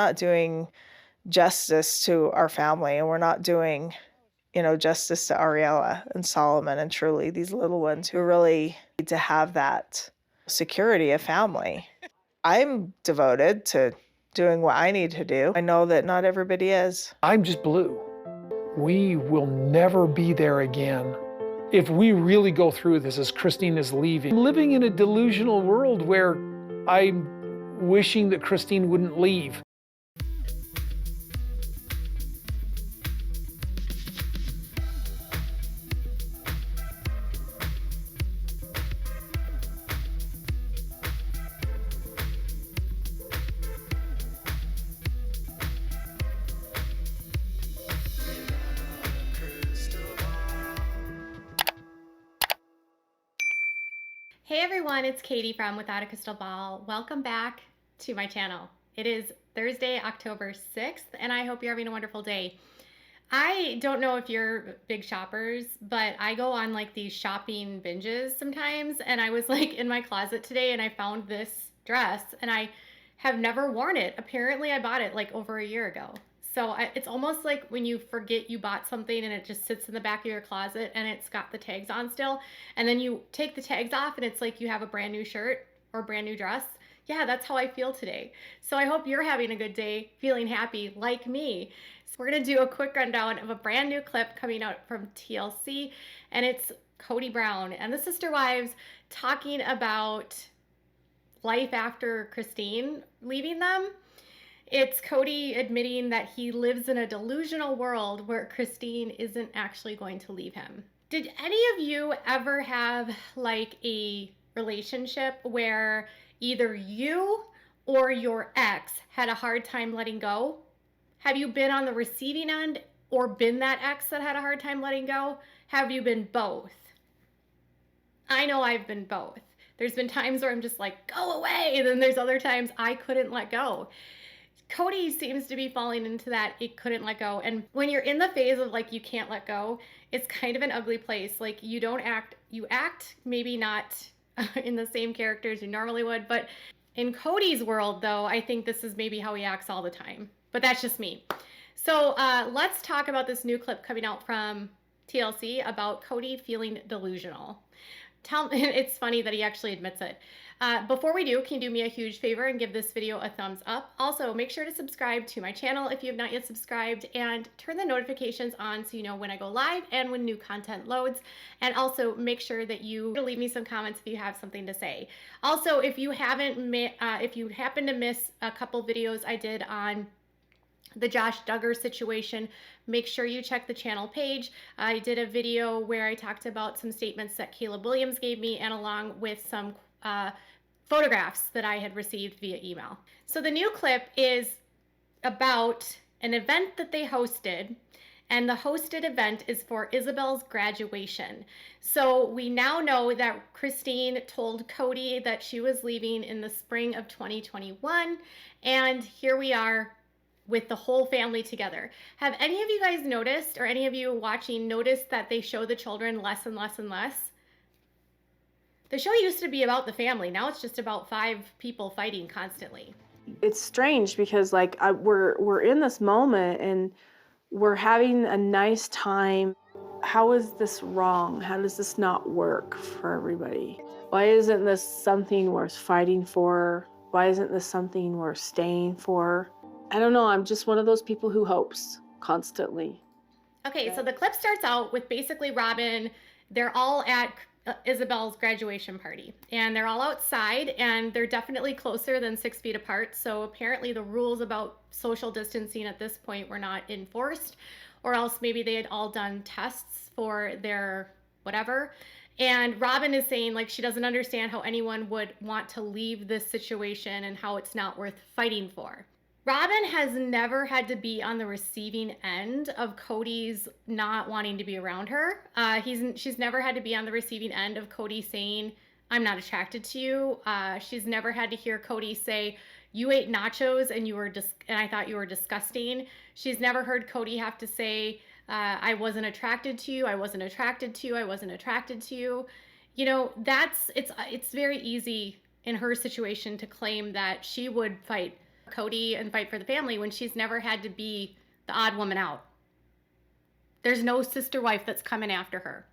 Not doing justice to our family, and we're not doing, justice to Ariella and Solomon and Truly, these little ones who really need to have that security of family. I'm devoted to doing what I need to do. I know that not everybody is. I'm just blue. We will never be there again. If we really go through this as Christine is leaving, I'm living in a delusional world where I'm wishing that Christine wouldn't leave. Hey everyone, it's Katie from Without a Crystal Ball. Welcome back to my channel. It is Thursday, October 6th, and I hope you're having a wonderful day. I don't know if you're big shoppers, but I go on like these shopping binges sometimes, and I was like in my closet today and I found this dress and I have never worn it. Apparently I bought it like over a year ago. So it's almost like when you forget you bought something and it just sits in the back of your closet and it's got the tags on still. And then you take the tags off and it's like you have a brand new shirt or brand new dress. Yeah, that's how I feel today. So I hope you're having a good day, feeling happy like me. So we're gonna do a quick rundown of a brand new clip coming out from TLC, and it's Kody Brown and the Sister Wives talking about life after Christine leaving them. It's Cody admitting that he lives in a delusional world where Christine isn't actually going to leave him. Did any of you ever have like a relationship where either you or your ex had a hard time letting go? Have you been on the receiving end or been that ex that had a hard time letting go? Have you been both? I know I've been both. There's been times where I'm just like, go away. And then there's other times I couldn't let go. Cody seems to be falling into that it couldn't let go. And when you're in the phase of like you can't let go, it's kind of an ugly place. Like you act maybe not in the same character as you normally would, but in Cody's world though, I think this is maybe how he acts all the time. But that's just me. So let's talk about this new clip coming out from TLC about Cody feeling delusional. It's funny that he actually admits it. Before we do, can you do me a huge favor and give this video a thumbs up? Also, make sure to subscribe to my channel if you have not yet subscribed, and turn the notifications on so you know when I go live and when new content loads. And also make sure that you leave me some comments if you have something to say. Also, if you happen to miss a couple videos I did on the Josh Duggar situation, make sure you check the channel page. I did a video where I talked about some statements that Caleb Williams gave me, and along with some photographs that I had received via email. So the new clip is about an event that they hosted, and the hosted event is for Isabel's graduation. So we now know that Christine told Cody that she was leaving in the spring of 2021, and here we are with the whole family together. Have any of you guys noticed, or any of you watching noticed, that they show the children less and less and less? The show used to be about the family. Now it's just about 5 people fighting constantly. It's strange because like we're in this moment and we're having a nice time. How is this wrong? How does this not work for everybody? Why isn't this something worth fighting for? Why isn't this something worth staying for? I don't know, I'm just one of those people who hopes constantly. Okay, so the clip starts out with basically Robyn. They're all at Isabel's graduation party, and they're all outside, and they're definitely closer than 6 feet apart. So apparently the rules about social distancing at this point were not enforced, or else maybe they had all done tests for their whatever. And Robyn is saying like she doesn't understand how anyone would want to leave this situation and how it's not worth fighting for. Robyn has never had to be on the receiving end of Cody's not wanting to be around her. She's never had to be on the receiving end of Cody saying, I'm not attracted to you. She's never had to hear Cody say, you ate nachos and I thought you were disgusting. She's never heard Cody have to say, I wasn't attracted to you. I wasn't attracted to you. I wasn't attracted to you. You know, it's very easy in her situation to claim that she would fight Cody and fight for the family when she's never had to be the odd woman out. There's no sister wife that's coming after her.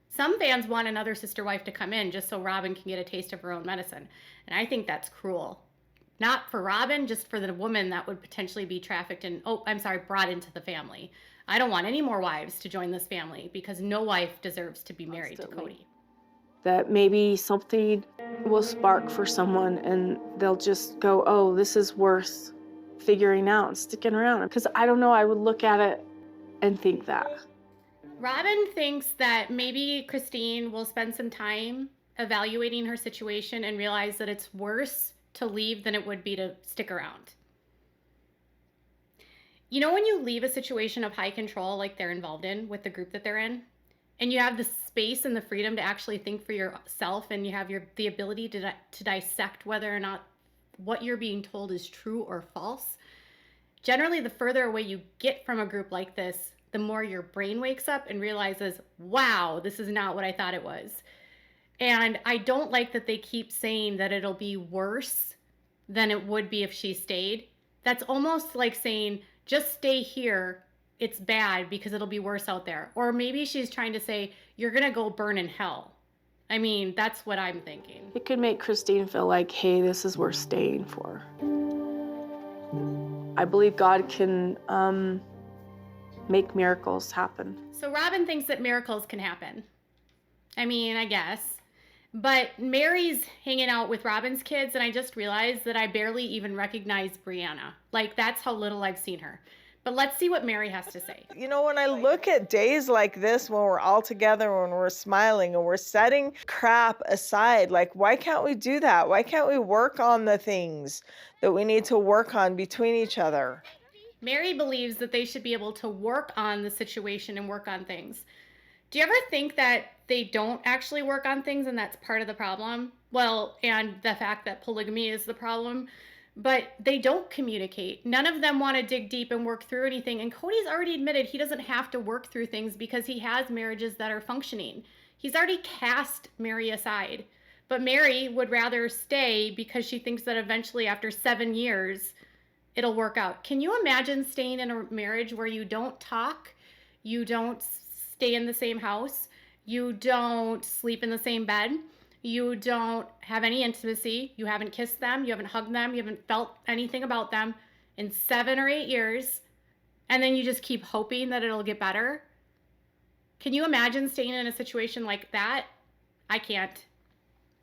Some fans want another sister wife to come in just so Robyn can get a taste of her own medicine. And I think that's cruel. Not for Robyn, just for the woman that would potentially be trafficked and, brought into the family. I don't want any more wives to join this family because no wife deserves to be married to Cody. That maybe something will spark for someone and they'll just go, oh, this is worth figuring out and sticking around. Because I don't know, I would look at it and think that. Robyn thinks that maybe Christine will spend some time evaluating her situation and realize that it's worse to leave than it would be to stick around. You know, when you leave a situation of high control like they're involved in with the group that they're in, and you have the space and the freedom to actually think for yourself, and you have the ability to dissect whether or not what you're being told is true or false, generally the further away you get from a group like this, the more your brain wakes up and realizes, wow, this is not what I thought it was. And I don't like that they keep saying that it'll be worse than it would be if she stayed. That's almost like saying, just stay here. It's bad because it'll be worse out there. Or maybe she's trying to say, you're going to go burn in hell. I mean, that's what I'm thinking. It could make Christine feel like, hey, this is worth staying for. I believe God can make miracles happen. So Robyn thinks that miracles can happen. I mean, I guess. But Meri's hanging out with Robyn's kids, and I just realized that I barely even recognize Brianna. Like, that's how little I've seen her. But let's see what Meri has to say. You know, when I look at days like this, when we're all together, when we're smiling and we're setting crap aside, like, why can't we do that? Why can't we work on the things that we need to work on between each other? Meri believes that they should be able to work on the situation and work on things. Do you ever think that they don't actually work on things and that's part of the problem? Well, and the fact that polygamy is the problem. But they don't communicate. None of them want to dig deep and work through anything. And Cody's already admitted he doesn't have to work through things because he has marriages that are functioning. He's already cast Meri aside. But Meri would rather stay because she thinks that eventually after 7 years, it'll work out. Can you imagine staying in a marriage where you don't talk, you don't stay in the same house, you don't sleep in the same bed, you don't have any intimacy, you haven't kissed them, you haven't hugged them, you haven't felt anything about them in 7 or 8 years, and then you just keep hoping that it'll get better? Can you imagine staying in a situation like that? I can't,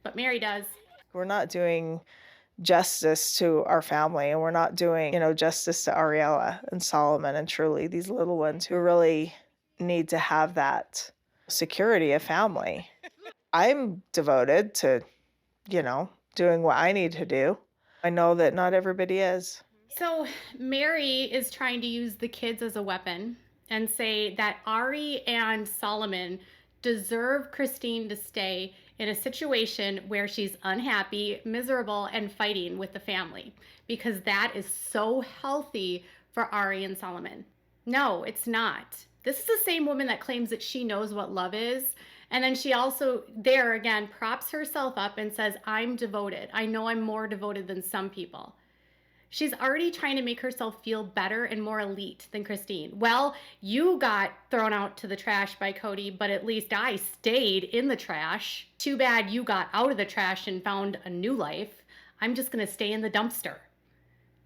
but Meri does. We're not doing justice to our family, and we're not doing, justice to Ariella and Solomon and Truly, these little ones who really need to have that security of family. I'm devoted to, doing what I need to do. I know that not everybody is. So Meri is trying to use the kids as a weapon and say that Ari and Solomon deserve Christine to stay in a situation where she's unhappy, miserable, and fighting with the family, because that is so healthy for Ari and Solomon. No, it's not. This is the same woman that claims that she knows what love is. And then she also, there again, props herself up and says, I'm devoted. I know I'm more devoted than some people. She's already trying to make herself feel better and more elite than Christine. Well, you got thrown out to the trash by Cody, but at least I stayed in the trash. Too bad you got out of the trash and found a new life. I'm just going to stay in the dumpster.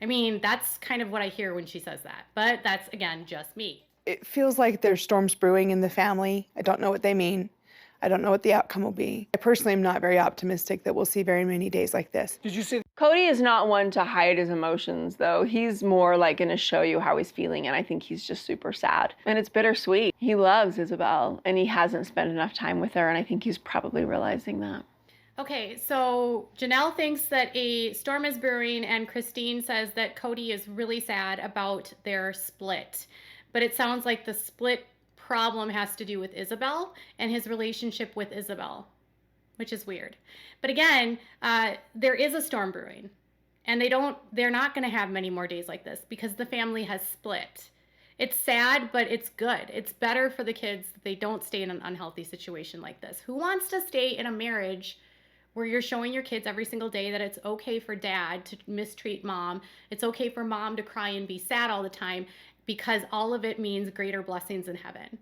I mean, that's kind of what I hear when she says that. But that's, again, just me. It feels like there's storms brewing in the family. I don't know what they mean. I don't know what the outcome will be. I personally am not very optimistic that we'll see very many days like this. Did you see? Cody is not one to hide his emotions, though. He's more like going to show you how he's feeling, and I think he's just super sad. And it's bittersweet. He loves Isabel, and he hasn't spent enough time with her, and I think he's probably realizing that. Okay, so Janelle thinks that a storm is brewing, and Christine says that Cody is really sad about their split. But it sounds like the split problem has to do with Isabel and his relationship with Isabel, which is weird. But again, there is a storm brewing, and they're not going to have many more days like this because the family has split. It's sad, but it's good. It's better for the kids that they don't stay in an unhealthy situation like this. Who wants to stay in a marriage where you're showing your kids every single day that it's okay for dad to mistreat mom. It's okay for mom to cry and be sad all the time, because all of it means greater blessings in heaven.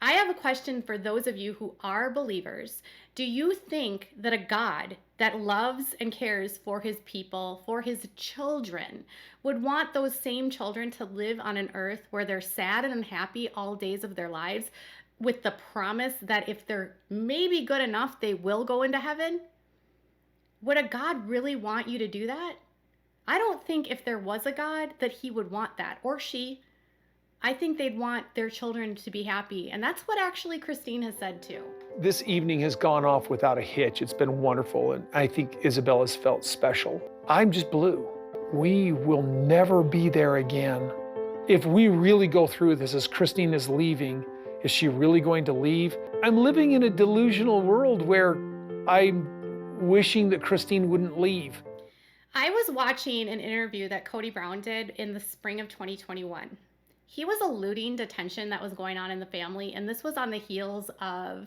I have a question for those of you who are believers. Do you think that a God that loves and cares for his people, for his children, would want those same children to live on an earth where they're sad and unhappy all days of their lives, with the promise that if they're maybe good enough, they will go into heaven? Would a God really want you to do that? I don't think if there was a God that he would want that, or she. I think they'd want their children to be happy. And that's what actually Christine has said too. This evening has gone off without a hitch. It's been wonderful, and I think Isabella's felt special. I'm just blue. We will never be there again. If we really go through this, as Christine is leaving, is she really going to leave? I'm living in a delusional world where I'm wishing that Christine wouldn't leave. I was watching an interview that Kody Brown did in the spring of 2021. He was alluding to tension that was going on in the family, and this was on the heels of,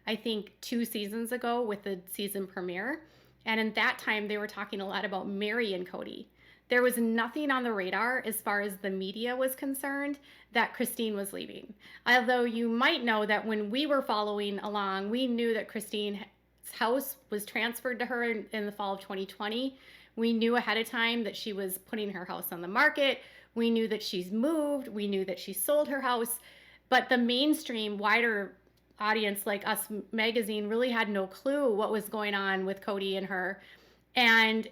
I think, 2 seasons ago with the season premiere. And in that time, they were talking a lot about Meri and Cody. There was nothing on the radar as far as the media was concerned that Christine was leaving. Although you might know that when we were following along, we knew that Christine's house was transferred to her in the fall of 2020. We knew ahead of time that she was putting her house on the market. We knew that she's moved. We knew that she sold her house. But the mainstream, wider audience like Us Magazine really had no clue what was going on with Cody and her. And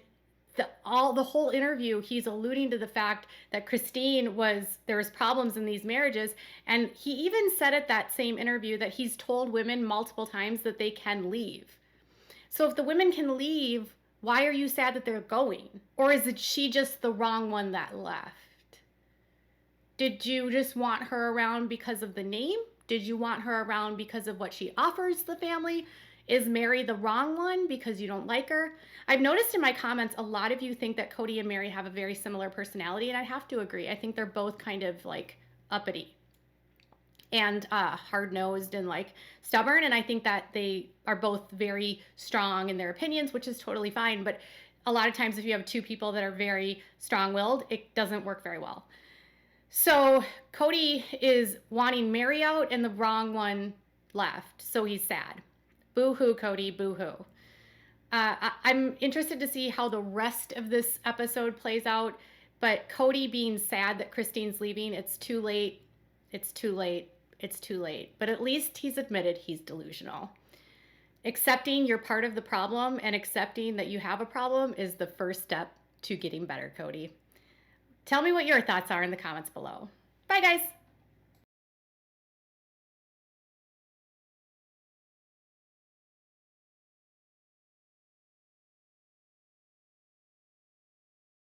the whole interview, he's alluding to the fact that there was problems in these marriages. And he even said at that same interview that he's told women multiple times that they can leave. So if the women can leave, why are you sad that they're going? Or is it she just the wrong one that left? Did you just want her around because of the name? Did you want her around because of what she offers the family? Is Meri the wrong one because you don't like her? I've noticed in my comments, a lot of you think that Cody and Meri have a very similar personality, and I have to agree. I think they're both kind of like uppity and hard-nosed and like stubborn, and I think that they are both very strong in their opinions, which is totally fine. But a lot of times if you have two people that are very strong-willed, it doesn't work very well. So Cody is wanting Meri out and the wrong one left, so he's sad. Boo-hoo, Cody, boo-hoo. I'm interested to see how the rest of this episode plays out, but Cody being sad that Christine's leaving, it's too late, it's too late, it's too late. But at least he's admitted he's delusional. Accepting you're part of the problem and accepting that you have a problem is the first step to getting better, Cody. Tell me what your thoughts are in the comments below. Bye, guys.